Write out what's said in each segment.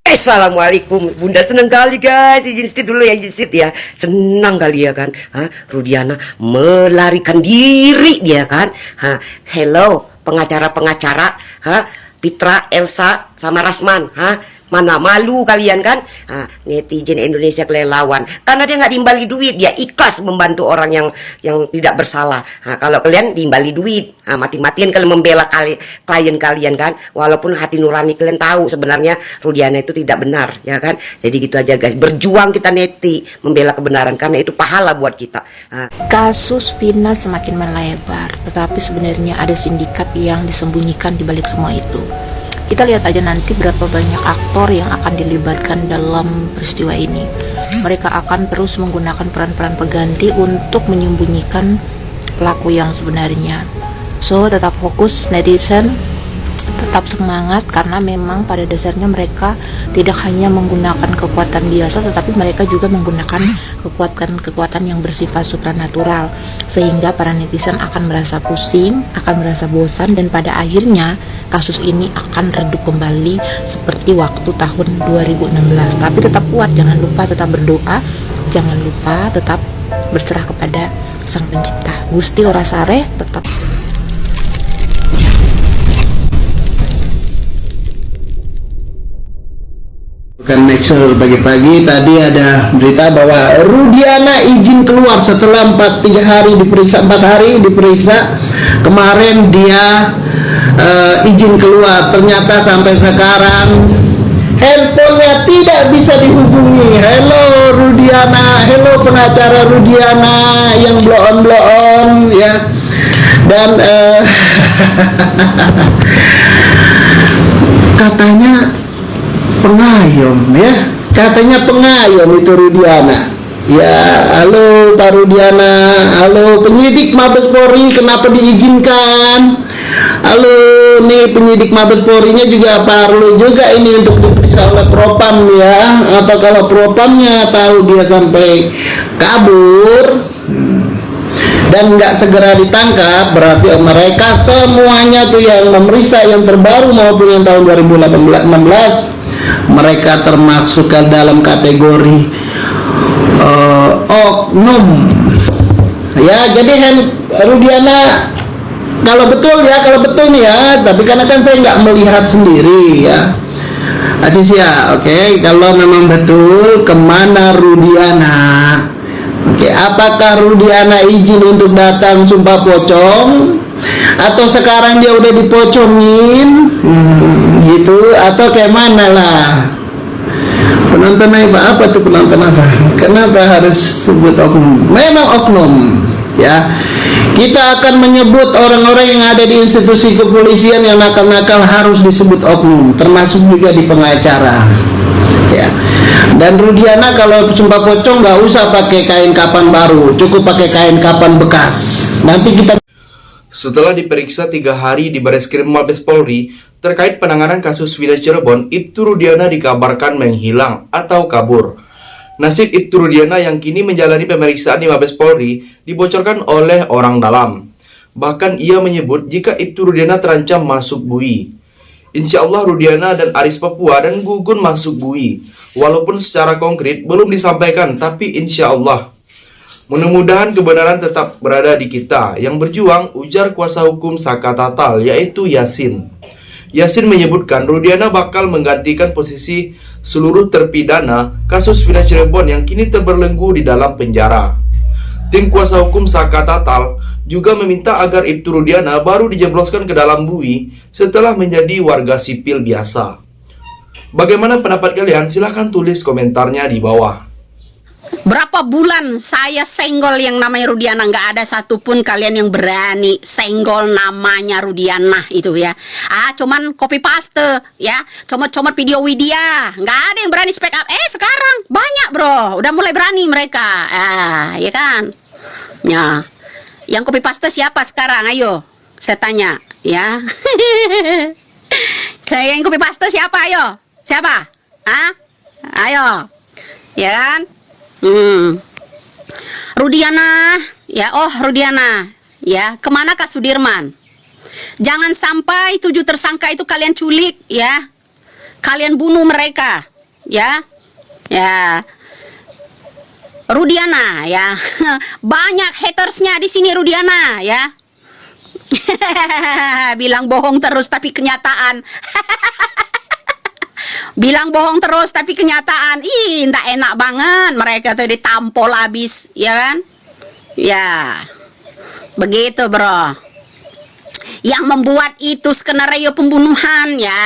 Assalamualaikum, Bunda senang kali guys. Izin sit dulu ya, izin sit ya. Senang kali ya kan. Rudiana melarikan diri dia kan. Hello pengacara-pengacara, Pitra, Elsa, sama Rasman. Mana malu kalian kan? Netizen Indonesia kelelawar. Karena dia nggak diimbali duit, dia ikhlas membantu orang yang tidak bersalah. Kalau kalian diimbali duit, mati-matian kalian membela klien kalian kan? Walaupun hati nurani kalian tahu sebenarnya Rudiana itu tidak benar, ya kan? Jadi gitu aja guys. Berjuang kita neti membela kebenaran karena itu pahala buat kita. Kasus Vina semakin melebar, tetapi sebenarnya ada sindikat yang disembunyikan di balik semua itu. Kita lihat aja nanti berapa banyak aktor yang akan dilibatkan dalam peristiwa ini. Mereka akan terus menggunakan peran-peran pengganti untuk menyembunyikan pelaku yang sebenarnya. So, tetap fokus netizen, tetap semangat, karena memang pada dasarnya mereka tidak hanya menggunakan kekuatan biasa, tetapi mereka juga menggunakan kekuatan yang bersifat supranatural, sehingga para netizen akan merasa pusing, akan merasa bosan, dan pada akhirnya kasus ini akan redup kembali seperti waktu tahun 2016. Tapi tetap kuat, jangan lupa tetap berdoa, jangan lupa tetap berserah kepada Sang Pencipta. Gusti ora sareh, tetap. Bukan Maxer pagi-pagi tadi ada berita bahwa Rudiana izin keluar setelah 4 hari diperiksa. Kemarin dia izin keluar, ternyata sampai sekarang handphonenya tidak bisa dihubungi. Hello Rudiana, hello pengacara Rudiana yang blow on ya. Dan katanya pengayom ya, katanya pengayom itu Rudiana ya. Halo Pak Rudiana, halo penyidik Mabes Polri, kenapa diizinkan? Halo nih penyidik Mabes Polri-nya juga perlu juga ini untuk diperiksa oleh Propam ya. Atau kalau Propamnya tahu dia sampai kabur dan nggak segera ditangkap, berarti mereka semuanya tuh yang memeriksa yang terbaru maupun yang tahun 2016 mereka termasuk ke dalam kategori oknum ya. Jadi Rudiana kalau betul nih ya, tapi karena kan saya nggak melihat sendiri ya, Aziz ya. Oke, kalau memang betul, kemana Rudiana? Oke, apakah Rudiana izin untuk datang sumpah pocong, atau sekarang dia udah dipocongin gitu, atau kayak mana lah? Penonton apa tuh penonton apa? Kenapa harus sebut oknum? Memang oknum ya. Kita akan menyebut orang-orang yang ada di institusi kepolisian yang nakal-nakal harus disebut oknum, termasuk juga di pengacara ya. Dan Rudiana kalau sumpah pocong nggak usah pakai kain kapan baru, cukup pakai kain kapan bekas. Nanti kita. Setelah diperiksa 3 hari di Bareskrim Mabes Polri terkait penanganan kasus Vina Cirebon, Ibtu Rudiana dikabarkan menghilang atau kabur. Nasib Ibtu Rudiana yang kini menjalani pemeriksaan di Mabes Polri dibocorkan oleh orang dalam. Bahkan ia menyebut jika Ibtu Rudiana terancam masuk bui. Insya Allah Rudiana dan Aris Papua dan Gugun masuk bui. Walaupun secara konkret belum disampaikan, tapi insya Allah. Mudah-mudahan kebenaran tetap berada di kita yang berjuang, ujar kuasa hukum Saka Tatal, yaitu Yasin. Yasin menyebutkan Rudiana bakal menggantikan posisi seluruh terpidana kasus Vina Cirebon yang kini terbelenggu di dalam penjara. Tim kuasa hukum Saka Tatal juga meminta agar Ibtu Rudiana baru dijebloskan ke dalam bui setelah menjadi warga sipil biasa. Bagaimana pendapat kalian? Silahkan tulis komentarnya di bawah. Berapa bulan saya senggol yang namanya Rudiana, nggak ada satupun kalian yang berani senggol namanya Rudiana itu ya. Cuman copy paste ya, comot-comot video Widya, nggak ada yang berani speak up. Sekarang banyak bro, udah mulai berani mereka, ya kan? Ya, yang copy paste siapa sekarang? Ayo, saya tanya ya. Kayak yang copy paste siapa? Ayo, siapa? Ayo, ya kan? Rudiana ya, Rudiana ya, kemana Kak Sudirman? Jangan sampai 7 tersangka itu kalian culik ya. Kalian bunuh mereka ya. Ya. Rudiana ya. Banyak hatersnya di sini Rudiana ya. Bilang bohong terus tapi kenyataan. Bilang bohong terus tapi kenyataan. Ih, ndak enak banget mereka tuh ditampol habis, ya kan? Ya. Begitu, Bro. Yang membuat itu skenario pembunuhan ya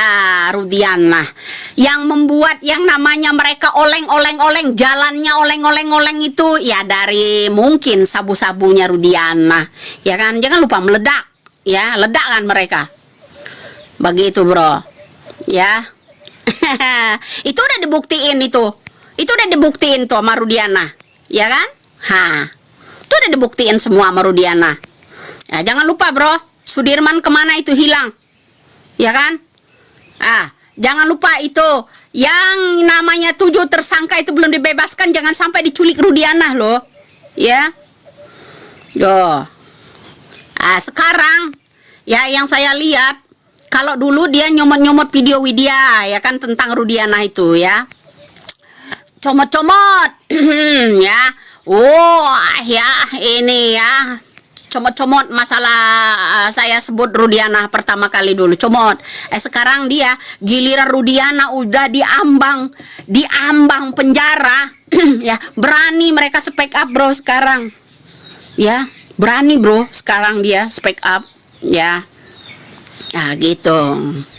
Rudiana. Yang membuat yang namanya mereka oleng-oleng-oleng, jalannya oleng-oleng-oleng itu ya dari mungkin sabu-sabunya Rudiana. Ya kan? Jangan lupa meledak. Ya, ledak kan mereka. Begitu, Bro. Ya. Itu udah dibuktiin itu. Itu udah dibuktiin tuh sama Rudiana. Ya kan? Itu udah dibuktiin semua sama Rudiana. Ya, jangan lupa, Bro. Sudirman kemana itu hilang. Ya kan? Jangan lupa itu. Yang namanya 7 tersangka itu belum dibebaskan. Jangan sampai diculik Rudiana loh. Ya. Yo. Sekarang ya yang saya lihat, kalau dulu dia nyomot-nyomot video Widya ya kan tentang Rudiana itu ya. Comot-comot. Ya. Ya ini ya. Comot-comot masalah saya sebut Rudiana pertama kali dulu. Comot. Sekarang dia giliran Rudiana udah diambang penjara. Ya, berani mereka speak up, Bro, sekarang. Ya. Berani, Bro, sekarang dia speak up, ya. Nah, gitu.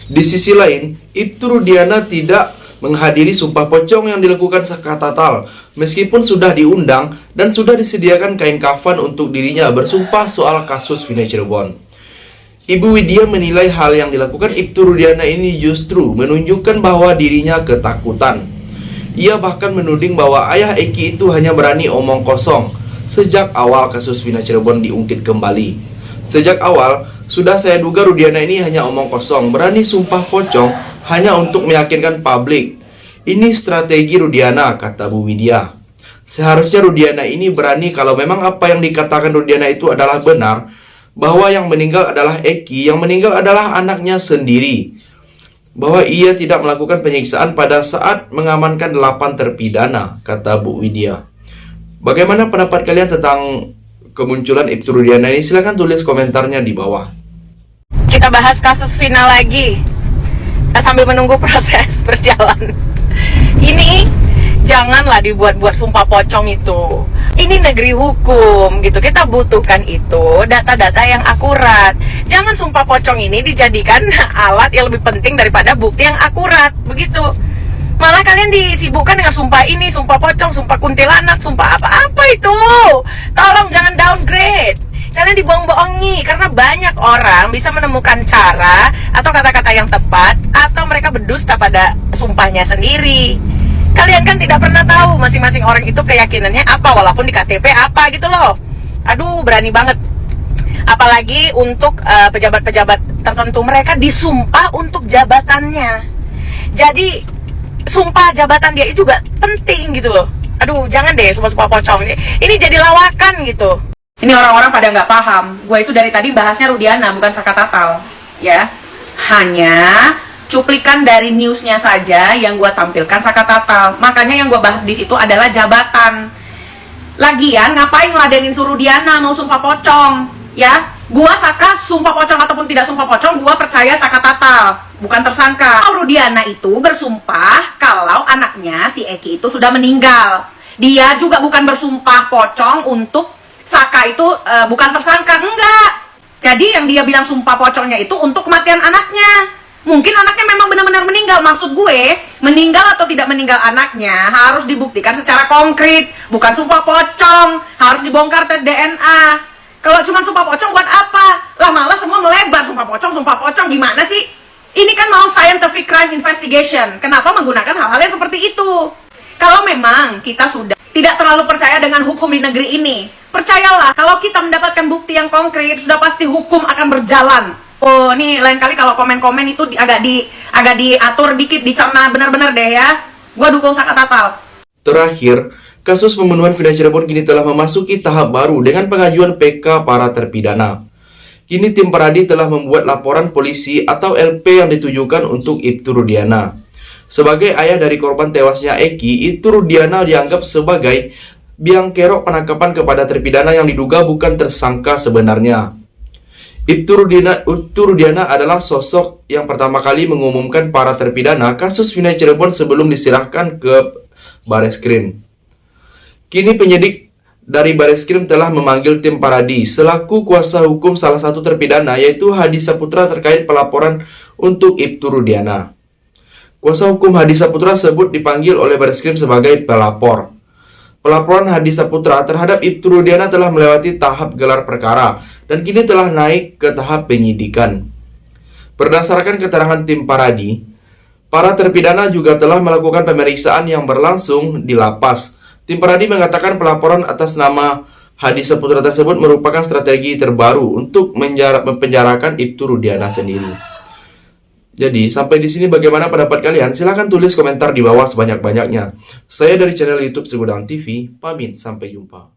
Di sisi lain, Ibtu Rudiana tidak menghadiri sumpah pocong yang dilakukan Saka Tatal, meskipun sudah diundang dan sudah disediakan kain kafan untuk dirinya bersumpah soal kasus Vina Cirebon. Ibu Widya menilai hal yang dilakukan Ibtu Rudiana ini justru menunjukkan bahwa dirinya ketakutan. Ia bahkan menuding bahwa ayah Eki itu hanya berani omong kosong sejak awal kasus Vina Cirebon diungkit kembali. Sejak awal, sudah saya duga Rudiana ini hanya omong kosong, berani sumpah pocong hanya untuk meyakinkan publik. Ini strategi Rudiana, kata Bu Widya. Seharusnya Rudiana ini berani kalau memang apa yang dikatakan Rudiana itu adalah benar, bahwa yang meninggal adalah Eki, yang meninggal adalah anaknya sendiri, bahwa ia tidak melakukan penyiksaan pada saat mengamankan 8 terpidana, kata Bu Widya. Bagaimana pendapat kalian tentang kemunculan Ibtu Rudiana ini? Silahkan tulis komentarnya di bawah. Kita bahas kasus Vina lagi sambil menunggu proses berjalan. Ini janganlah dibuat-buat sumpah pocong itu. Ini negeri hukum gitu. Kita butuhkan itu data-data yang akurat. Jangan sumpah pocong ini dijadikan alat yang lebih penting daripada bukti yang akurat. Begitu. Malah kalian disibukkan dengan sumpah ini, sumpah pocong, sumpah kuntilanak, sumpah apa-apa itu. Tolong jangan downgrade. Kalian dibohong-bohongi karena banyak orang bisa menemukan cara atau kata-kata yang tepat atau mereka berdusta pada sumpahnya sendiri. Kalian kan tidak pernah tahu masing-masing orang itu keyakinannya apa walaupun di KTP apa gitu loh. Aduh, berani banget. Apalagi untuk pejabat-pejabat tertentu, mereka disumpah untuk jabatannya. Jadi sumpah jabatan dia itu juga penting gitu loh. Aduh, jangan deh sumpah-sumpah pocong ini jadi lawakan gitu. Ini orang-orang pada nggak paham. Gue itu dari tadi bahasnya Rudiana, bukan Saka Tatal, ya. Hanya cuplikan dari newsnya saja yang gue tampilkan Saka Tatal. Makanya yang gue bahas di situ adalah jabatan. Lagian ngapain ngeladenin Rudiana mau sumpah pocong, ya? Gua Saka sumpah pocong ataupun tidak sumpah pocong, gua percaya Saka Tatal, bukan tersangka. Rudiana itu bersumpah kalau anaknya si Eki itu sudah meninggal. Dia juga bukan bersumpah pocong untuk Saka itu bukan tersangka, enggak. Jadi yang dia bilang sumpah pocongnya itu untuk kematian anaknya. Mungkin anaknya memang benar-benar meninggal. Maksud gue, meninggal atau tidak meninggal anaknya harus dibuktikan secara konkret, bukan sumpah pocong. Harus dibongkar tes DNA. Kalau cuma sumpah pocong buat apa? Lah malah semua melebar sumpah pocong gimana sih? Ini kan mau scientific crime investigation. Kenapa menggunakan hal-hal yang seperti itu? Kalau memang kita sudah tidak terlalu percaya dengan hukum di negeri ini, percayalah kalau kita mendapatkan bukti yang konkret, sudah pasti hukum akan berjalan. Oh, nih lain kali kalau komen-komen itu agak diatur dikit, dicerna benar-benar deh ya. Gua dukung Saka Tatal. Terakhir, kasus pembunuhan Vina Cirebon kini telah memasuki tahap baru dengan pengajuan PK para terpidana. Kini tim Paradi telah membuat laporan polisi atau LP yang ditujukan untuk Ibtu Rudiana. Sebagai ayah dari korban tewasnya Eki, Ibtu Rudiana dianggap sebagai biang kerok penangkapan kepada terpidana yang diduga bukan tersangka sebenarnya. Ibtu Rudiana adalah sosok yang pertama kali mengumumkan para terpidana kasus Vina Cirebon sebelum diserahkan ke Bareskrim. Kini penyidik dari Bareskrim telah memanggil tim Paradi selaku kuasa hukum salah satu terpidana, yaitu Hadi Saputra, terkait pelaporan untuk Ibtu Rudiana. Kuasa hukum Hadi Saputra sebut dipanggil oleh Bareskrim sebagai pelapor. Pelaporan Hadi Saputra terhadap Ibtu Rudiana telah melewati tahap gelar perkara dan kini telah naik ke tahap penyidikan. Berdasarkan keterangan tim Paradi, para terpidana juga telah melakukan pemeriksaan yang berlangsung di lapas. Tim Paradi mengatakan pelaporan atas nama Hadi Saputra tersebut merupakan strategi terbaru untuk mempenjarakan Ibtu Rudiana sendiri. Jadi, sampai di sini bagaimana pendapat kalian? Silahkan tulis komentar di bawah sebanyak-banyaknya. Saya dari channel YouTube Segudang TV, pamit, sampai jumpa.